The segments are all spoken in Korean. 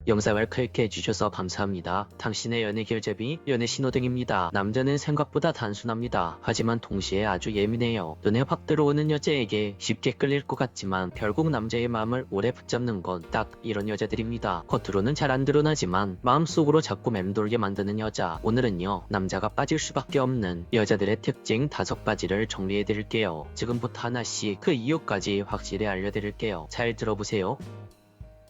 영상을 클릭해주셔서 감사합니다. 당신의 연애 길잡이, 연애 신호등입니다. 남자는 생각보다 단순합니다. 하지만 동시에 아주 예민해요. 눈에 확 들어오는 여자에게 쉽게 끌릴 것 같지만 결국 남자의 마음을 오래 붙잡는 건 딱 이런 여자들입니다. 겉으로는 잘 안 드러나지만 마음속으로 자꾸 맴돌게 만드는 여자. 오늘은요, 남자가 빠질 수밖에 없는 여자들의 특징 5가지를 정리해드릴게요. 지금부터 하나씩 그 이유까지 확실히 알려드릴게요. 잘 들어보세요.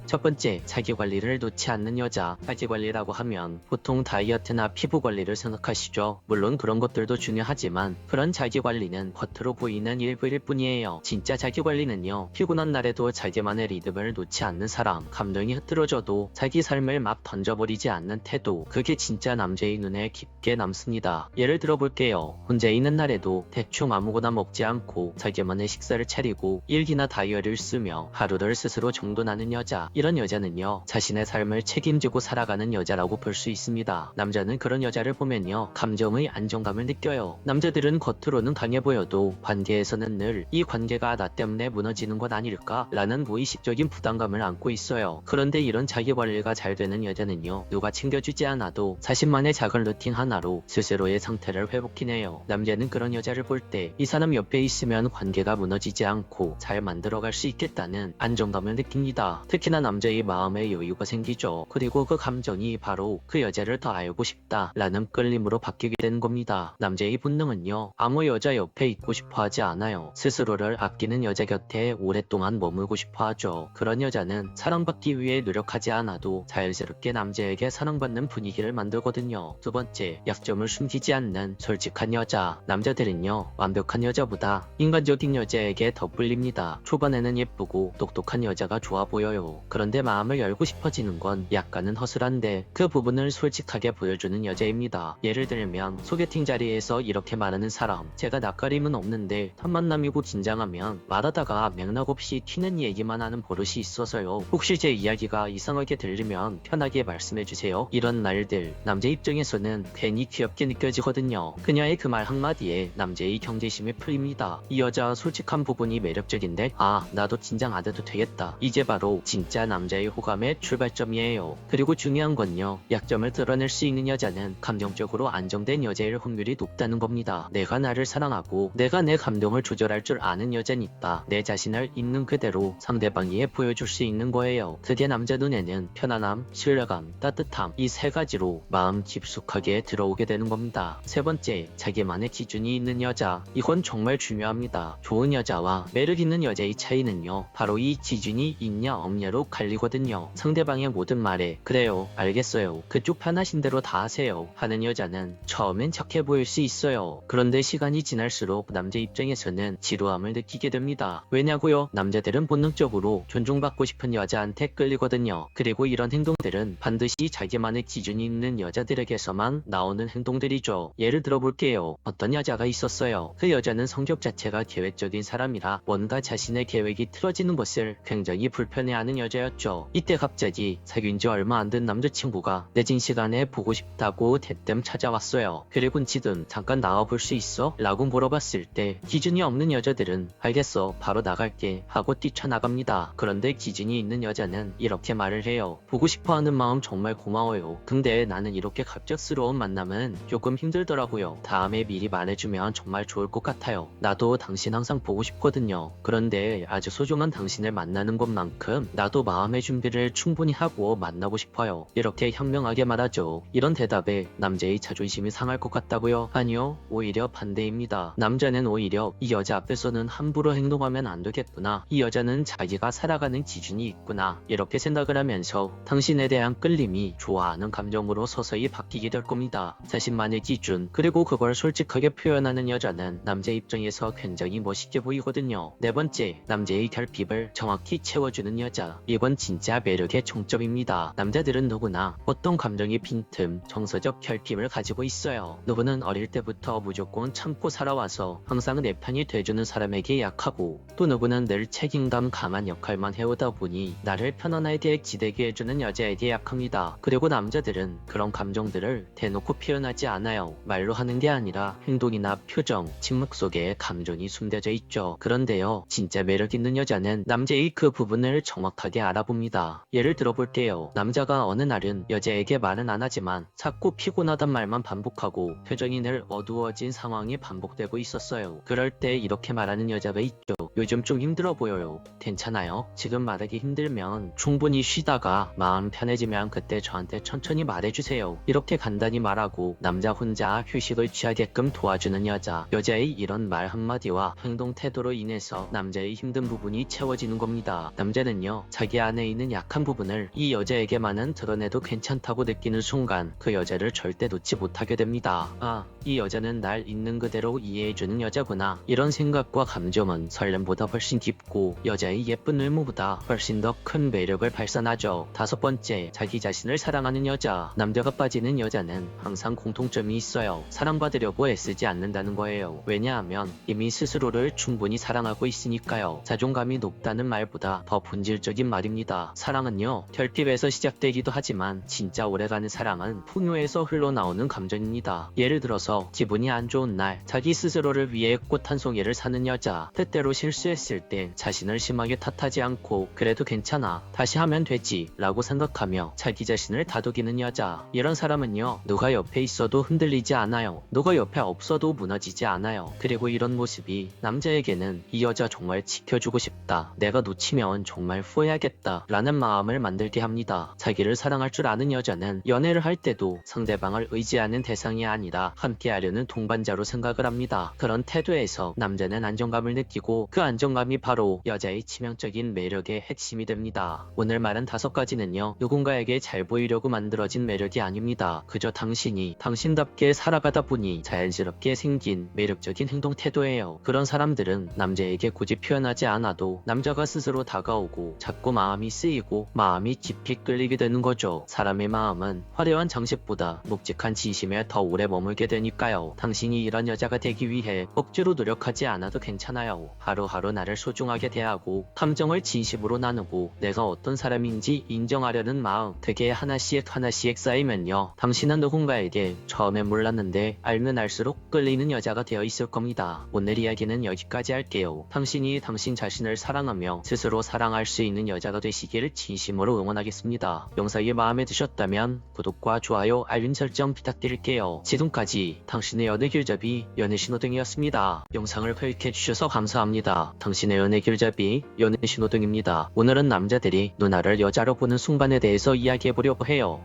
첫 번째, 자기관리를 놓지 않는 여자. 자기관리라고 하면 보통 다이어트나 피부관리를 생각하시죠. 물론 그런 것들도 중요하지만 그런 자기관리는 겉으로 보이는 일부일 뿐이에요. 진짜 자기관리는요, 피곤한 날에도 자기만의 리듬을 놓지 않는 사람, 감정이 흐트러져도 자기 삶을 막 던져버리지 않는 태도, 그게 진짜 남자의 눈에 깊게 남습니다. 예를 들어볼게요. 혼자 있는 날에도 대충 아무거나 먹지 않고 자기만의 식사를 차리고 일기나 다이어리를 쓰며 하루를 스스로 정돈하는 여자. 이런 여자는요, 자신의 삶을 책임지고 살아가는 여자라고 볼 수 있습니다. 남자는 그런 여자를 보면요, 감정의 안정감을 느껴요. 남자들은 겉으로는 강해 보여도 관계에서는 늘 이 관계가 나 때문에 무너지는 것 아닐까? 라는 무의식적인 부담감을 안고 있어요. 그런데 이런 자기관리가 잘 되는 여자는요, 누가 챙겨주지 않아도 자신만의 작은 루틴 하나로 스스로의 상태를 회복해내요. 남자는 그런 여자를 볼 때 이 사람 옆에 있으면 관계가 무너지지 않고 잘 만들어갈 수 있겠다는 안정감을 느낍니다. 특히나 남자의 마음에 여유가 생기죠. 그리고 그 감정이 바로 그 여자를 더 알고 싶다 라는 끌림으로 바뀌게 되는 겁니다. 남자의 본능은요, 아무 여자 옆에 있고 싶어 하지 않아요. 스스로를 아끼는 여자 곁에 오랫동안 머물고 싶어 하죠. 그런 여자는 사랑받기 위해 노력하지 않아도 자연스럽게 남자에게 사랑받는 분위기를 만들거든요. 두 번째, 약점을 숨기지 않는 솔직한 여자. 남자들은요, 완벽한 여자보다 인간적인 여자에게 더 끌립니다. 초반에는 예쁘고 똑똑한 여자가 좋아 보여요. 그런데 마음을 열고 싶어지는 건 약간은 허술한데 그 부분을 솔직하게 보여주는 여자입니다. 예를 들면 소개팅 자리에서 이렇게 말하는 사람, 제가 낯가림은 없는데 첫 만남이고 긴장하면 말하다가 맥락 없이 튀는 얘기만 하는 버릇이 있어서요. 혹시 제 이야기가 이상하게 들리면 편하게 말씀해주세요. 이런 말들, 남자 입장에서는 괜히 귀엽게 느껴지거든요. 그녀의 그 말 한마디에 남자의 경계심이 풀립니다. 이 여자 솔직한 부분이 매력적인데, 아, 나도 긴장 안 해도 되겠다. 이제 바로 진짜 남자의 호감의 출발점이에요. 그리고 중요한 건요, 약점을 드러낼 수 있는 여자는 감정적으로 안정된 여자일 확률이 높다는 겁니다. 내가 나를 사랑하고 내가 내 감정을 조절할 줄 아는 여자니까 내 자신을 있는 그대로 상대방에게 보여줄 수 있는 거예요. 그게 남자 눈에는 편안함, 신뢰감, 따뜻함, 이 3가지로 마음 깊숙하게 들어오게 되는 겁니다. 세 번째, 자기만의 기준이 있는 여자. 이건 정말 중요합니다. 좋은 여자와 매력 있는 여자의 차이는요, 바로 이 기준이 있냐 없냐로 갈리거든요. 상대방의 모든 말에 그래요, 알겠어요, 그쪽 편하신 대로 다 하세요 하는 여자는 처음엔 착해 보일 수 있어요. 그런데 시간이 지날수록 남자 입장에서는 지루함을 느끼게 됩니다. 왜냐고요? 남자들은 본능적으로 존중받고 싶은 여자한테 끌리거든요. 그리고 이런 행동들은 반드시 자기만의 기준이 있는 여자들에게서만 나오는 행동들이죠. 예를 들어볼게요. 어떤 여자가 있었어요. 그 여자는 성격 자체가 계획적인 사람이라 뭔가 자신의 계획이 틀어지는 것을 굉장히 불편해하는 여자였죠. 이때 갑자기 사귄 지 얼마 안 된 남자친구가 늦은 시간에 보고 싶다고 대뜸 찾아왔어요. 그리고 지금 잠깐 나와볼 수 있어? 라고 물어봤을 때 기준이 없는 여자들은 알겠어, 바로 나갈게 하고 뛰쳐나갑니다. 그런데 기준이 있는 여자는 이렇게 말을 해요. 보고 싶어하는 마음 정말 고마워요. 근데 나는 이렇게 갑작스러운 만남은 조금 힘들더라고요. 다음에 미리 말해주면 정말 좋을 것 같아요. 나도 당신 항상 보고 싶거든요. 그런데 아주 소중한 당신을 만나는 것만큼 나도 마음의 준비를 충분히 하고 만나고 싶어요. 이렇게 현명하게 말하죠. 이런 대답에 남자의 자존심이 상할 것 같다고요? 아니요, 오히려 반대입니다. 남자는 오히려 이 여자 앞에서는 함부로 행동하면 안 되겠구나, 이 여자는 자기가 살아가는 기준이 있구나, 이렇게 생각을 하면서 당신에 대한 끌림이 좋아하는 감정으로 서서히 바뀌게 될 겁니다. 자신만의 기준, 그리고 그걸 솔직하게 표현하는 여자는 남자 입장에서 굉장히 멋있게 보이거든요. 네 번째, 남자의 결핍을 정확히 채워주는 여자. 이건 진짜 매력의 총점입니다. 남자들은 누구나 어떤 감정의 빈틈, 정서적 결핍을 가지고 있어요. 누구는 어릴 때부터 무조건 참고 살아와서 항상 내 편이 돼주는 사람에게 약하고, 또 누구는 늘 책임감 강한 역할만 해오다 보니 나를 편안하게 기대게 해주는 여자에게 약합니다. 그리고 남자들은 그런 감정들을 대놓고 표현하지 않아요. 말로 하는 게 아니라 행동이나 표정, 침묵 속에 감정이 숨겨져 있죠. 그런데요, 진짜 매력 있는 여자는 남자의 그 부분을 정확하게 다양하게 알아봅니다. 예를 들어볼게요. 남자가 어느 날은 여자에게 말은 안 하지만 자꾸 피곤하단 말만 반복하고 표정이 늘 어두워진 상황이 반복되고 있었어요. 그럴 때 이렇게 말하는 여자가 있죠. 요즘 좀 힘들어 보여요. 괜찮아요? 지금 말하기 힘들면 충분히 쉬다가 마음 편해지면 그때 저한테 천천히 말해주세요. 이렇게 간단히 말하고 남자 혼자 휴식을 취하게끔 도와주는 여자. 여자의 이런 말 한마디와 행동 태도로 인해서 남자의 힘든 부분이 채워지는 겁니다. 남자는요, 자기 안에 있는 약한 부분을 이 여자에게만은 드러내도 괜찮다고 느끼는 순간 그 여자를 절대 놓지 못하게 됩니다. 아, 이 여자는 날 있는 그대로 이해해주는 여자구나. 이런 생각과 감정은 설렘보다 훨씬 깊고 여자의 예쁜 외모보다 훨씬 더 큰 매력을 발산하죠. 5번째, 자기 자신을 사랑하는 여자. 남자가 빠지는 여자는 항상 공통점이 있어요. 사랑받으려고 애쓰지 않는다는 거예요. 왜냐하면 이미 스스로를 충분히 사랑하고 있으니까요. 자존감이 높다는 말보다 더 본질적인 말입니다. 사랑은요, 결핍에서 시작되기도 하지만 진짜 오래가는 사랑은 풍요에서 흘러나오는 감정입니다. 예를 들어서 기분이 안 좋은 날 자기 스스로를 위해 꽃 한 송이를 사는 여자. 때때로 실수했을 때 자신을 심하게 탓하지 않고 그래도 괜찮아, 다시 하면 되지 라고 생각하며 자기 자신을 다독이는 여자. 이런 사람은요, 누가 옆에 있어도 흔들리지 않아요. 누가 옆에 없어도 무너지지 않아요. 그리고 이런 모습이 남자에게는 이 여자 정말 지켜주고 싶다, 내가 놓치면 정말 후회하겠다 라는 마음을 만들게 합니다. 자기를 사랑할 줄 아는 여자는 연애를 할 때도 상대방을 의지하는 대상이 아니라 함께하려는 동반자로 생각을 합니다. 그런 태도에서 남자는 안정감을 느끼고 그 안정감이 바로 여자의 치명적인 매력의 핵심이 됩니다. 오늘 말한 5가지는요, 누군가에게 잘 보이려고 만들어진 매력이 아닙니다. 그저 당신이 당신답게 살아가다 보니 자연스럽게 생긴 매력적인 행동 태도예요. 그런 사람들은 남자에게 굳이 표현하지 않아도 남자가 스스로 다가오고 자꾸 마음이 쓰이고 마음이 깊이 끌리게 되는 거죠. 사람의 마음은 화려한 장식보다 묵직한 진심에 더 오래 머물게 되니까요. 당신이 이런 여자가 되기 위해 억지로 노력하지 않아도 괜찮아요. 하루하루 나를 소중하게 대하고 감정을 진심으로 나누고 내가 어떤 사람인지 인정하려는 마음 되게 하나씩 쌓이면요, 당신은 누군가에게 처음엔 몰랐는데 알면 알수록 끌리는 여자가 되어 있을 겁니다. 오늘 이야기는 여기까지 할게요. 당신이 당신 자신을 사랑하며 스스로 사랑할 수 있는 여자가 되시길 진심으로 응원하겠습니다. 영상이 마음에 드셨다면 구독과 좋아요, 알림 설정 부탁드릴게요. 지금까지 당신의 연애 길잡이 연애신호등이었습니다. 영상을 클릭해주셔서 감사합니다. 당신의 연애 길잡이 연애신호등입니다. 오늘은 남자들이 누나를 여자로 보는 순간에 대해서 이야기해보려고 해요.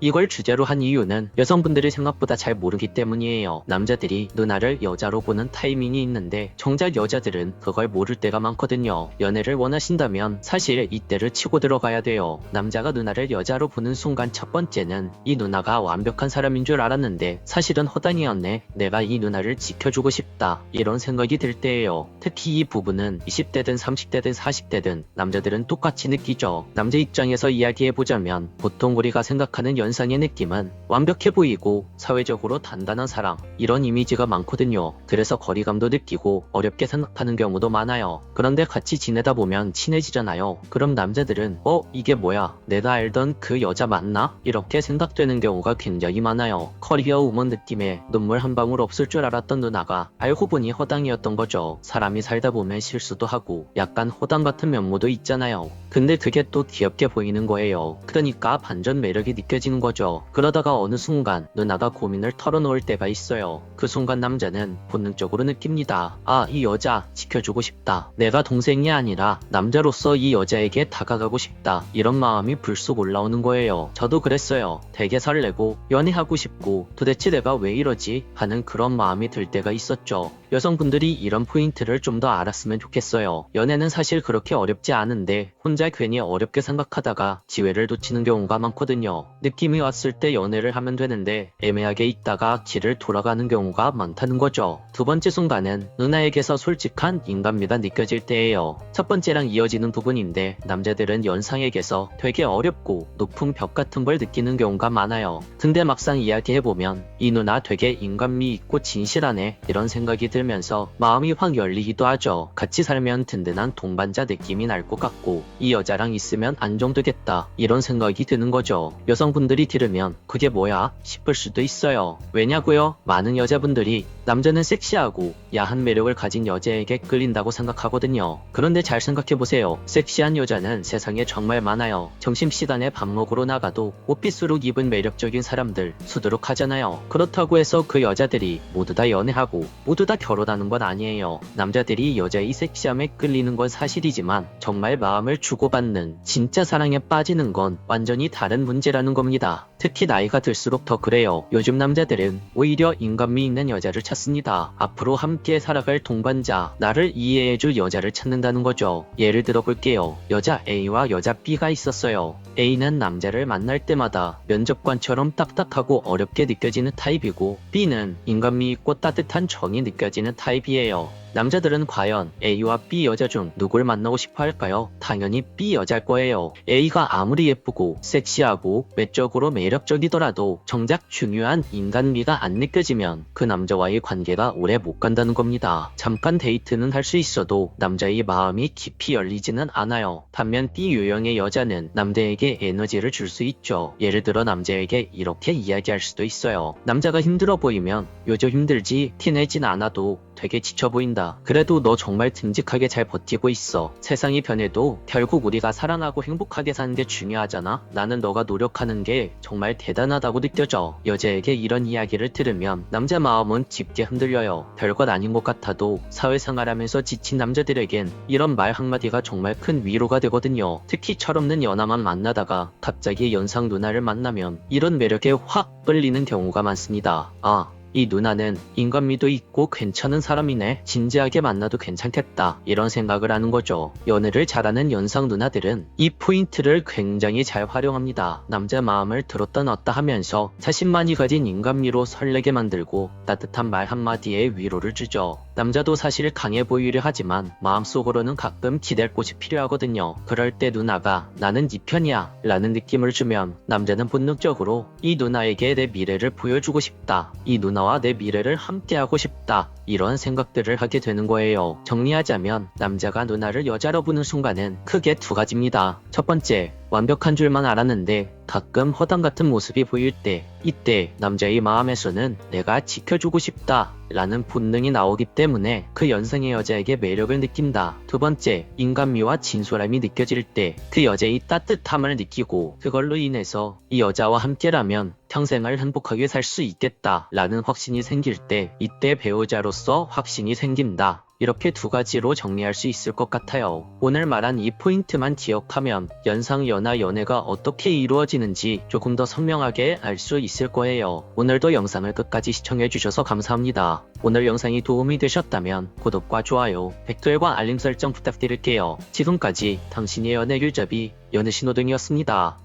이걸 주제로 한 이유는 여성분들이 생각보다 잘 모르기 때문이에요. 남자들이 누나를 여자로 보는 타이밍이 있는데 정작 여자들은 그걸 모를 때가 많거든요. 연애를 원하신다면 사실 이때를 치고 들어가야 돼요. 남자가 누나를 여자로 보는 순간 첫 번째는 이 누나가 완벽한 사람인 줄 알았는데 사실은 허당이었네, 내가 이 누나를 지켜주고 싶다, 이런 생각이 들 때예요. 특히 이 부분은 20대든 30대든 40대든 남자들은 똑같이 느끼죠. 남자 입장에서 이야기해보자면 보통 우리가 생각하는 연상의 느낌은 완벽해 보이고 사회적으로 단단한 사람, 이런 이미지가 많거든요. 그래서 거리감도 느끼고 어렵게 생각하는 경우도 많아요. 그런데 같이 지내다 보면 친해지잖아요. 그럼 남자들은 이게 뭐야, 내가 알던 그 여자 맞나? 이렇게 생각되는 경우가 굉장히 많아요. 커리어 우먼 느낌에 눈물 한 방울 없을 줄 알았던 누나가 알고 보니 허당이었던 거죠. 사람이 살다 보면 실수도 하고 약간 허당 같은 면모도 있잖아요. 근데 그게 또 귀엽게 보이는 거예요. 그러니까 반전 매력이 느껴지는 거죠. 그러다가 어느 순간 누나가 고민을 털어놓을 때가 있어요. 그 순간 남자는 본능적으로 느낍니다. 아, 이 여자 지켜주고 싶다, 내가 동생이 아니라 남자로서 이 여자에게 다가가고 싶다, 이런 마음이 불쑥 올라오는 거예요. 저도 그랬어요. 되게 설레고 연애하고 싶고 도대체 내가 왜 이러지 하는 그런 마음이 들 때가 있었죠. 여성분들이 이런 포인트를 좀 더 알았으면 좋겠어요. 연애는 사실 그렇게 어렵지 않은데 혼자 괜히 어렵게 생각하다가 기회를 놓치는 경우가 많거든요. 느낌이 왔을 때 연애를 하면 되는데 애매하게 있다가 길을 돌아가는 경우가 많다는 거죠. 두 번째 순간은 누나에게서 솔직한 인간미가 느껴질 때예요. 첫 번째랑 이어지는 부분인데 남자들은 연상에게서 되게 어렵고 높은 벽 같은 걸 느끼는 경우가 많아요. 근데 막상 이야기해보면 이 누나 되게 인간미 있고 진실하네, 이런 생각이 들면서 마음이 확 열리기도 하죠. 같이 살면 든든한 동반자 느낌이 날 것 같고 이 여자랑 있으면 안정되겠다 이런 생각이 드는 거죠. 여성분들이 들으면 그게 뭐야 싶을 수도 있어요. 왜냐고요? 많은 여자분들이 남자는 섹시하고 야한 매력을 가진 여자에게 끌린다고 생각하거든요. 그런데 잘 생각해보세요. 섹시한 여자는 세상에 정말 많아요. 점심시간에 밥 먹으러 나가도 오피스룩 입은 매력적인 사람들 수두룩하잖아요. 그렇다고 해서 그 여자들이 모두 다 연애하고 모두 다 결혼하는 건 아니에요. 남자들이 여자의 섹시함에 끌리는 건 사실이지만 정말 마음을 주고받는 진짜 사랑에 빠지는 건 완전히 다른 문제라는 겁니다. 특히 나이가 들수록 더 그래요. 요즘 남자들은 오히려 인간미 있는 여자를 찾습니다. 앞으로 함께 살아갈 동반자, 나를 이해해줄 여자를 찾는다는 거죠. 예를 들어 볼게요. 여자 A와 여자 B가 있었어요. A는 남자를 만날 때마다 면접관처럼 딱딱하고 어렵게 느껴지는 타입이고 B는 인간미 있고 따뜻한 정이 느껴지는 타입이에요. 남자들은 과연 A와 B 여자 중 누굴 만나고 싶어 할까요? 당연히 B 여자일 거예요. A가 아무리 예쁘고 섹시하고 외적으로 매력적이더라도 정작 중요한 인간미가 안 느껴지면 그 남자와의 관계가 오래 못 간다는 겁니다. 잠깐 데이트는 할 수 있어도 남자의 마음이 깊이 열리지는 않아요. 반면 B 유형의 여자는 남자에게 에너지를 줄 수 있죠. 예를 들어 남자에게 이렇게 이야기할 수도 있어요. 남자가 힘들어 보이면 요즘 힘들지 티내진 않아도 되게 지쳐 보인다. 그래도 너 정말 듬직하게 잘 버티고 있어. 세상이 변해도 결국 우리가 살아나고 행복하게 사는 게 중요하잖아. 나는 너가 노력하는 게 정말 대단하다고 느껴져. 여자에게 이런 이야기를 들으면 남자 마음은 짙게 흔들려요. 별것 아닌 것 같아도 사회생활하면서 지친 남자들에겐 이런 말 한마디가 정말 큰 위로가 되거든요. 특히 철없는 연하만 만나다가 갑자기 연상 누나를 만나면 이런 매력에 확 끌리는 경우가 많습니다. 이 누나는 인간미도 있고 괜찮은 사람이네. 진지하게 만나도 괜찮겠다. 이런 생각을 하는 거죠. 연애를 잘하는 연상 누나들은 이 포인트를 굉장히 잘 활용합니다. 남자 마음을 들었다 놨다 하면서 자신만이 가진 인간미로 설레게 만들고 따뜻한 말 한마디에 위로를 주죠. 남자도 사실 강해 보이려 하지만 마음속으로는 가끔 기댈 곳이 필요하거든요. 그럴 때 누나가 나는 네 편이야 라는 느낌을 주면 남자는 본능적으로 이 누나에게 내 미래를 보여주고 싶다. 이 누나와 내 미래를 함께하고 싶다. 이런 생각들을 하게 되는 거예요. 정리하자면 남자가 누나를 여자로 보는 순간은 크게 두 가지입니다. 첫 번째, 완벽한 줄만 알았는데 가끔 허당 같은 모습이 보일 때, 이때 남자의 마음에서는 내가 지켜주고 싶다 라는 본능이 나오기 때문에 그 연상의 여자에게 매력을 느낀다. 두 번째, 인간미와 진솔함이 느껴질 때 그 여자의 따뜻함을 느끼고 그걸로 인해서 이 여자와 함께라면 평생을 행복하게 살 수 있겠다 라는 확신이 생길 때 이때 배우자로서 확신이 생긴다. 이렇게 두 가지로 정리할 수 있을 것 같아요. 오늘 말한 이 포인트만 기억하면 연상, 연하, 연애가 어떻게 이루어지는지 조금 더 선명하게 알 수 있을 거예요. 오늘도 영상을 끝까지 시청해주셔서 감사합니다. 오늘 영상이 도움이 되셨다면 구독과 좋아요, 댓글과 알림 설정 부탁드릴게요. 지금까지 당신의 연애 길잡이 연애 신호등이었습니다.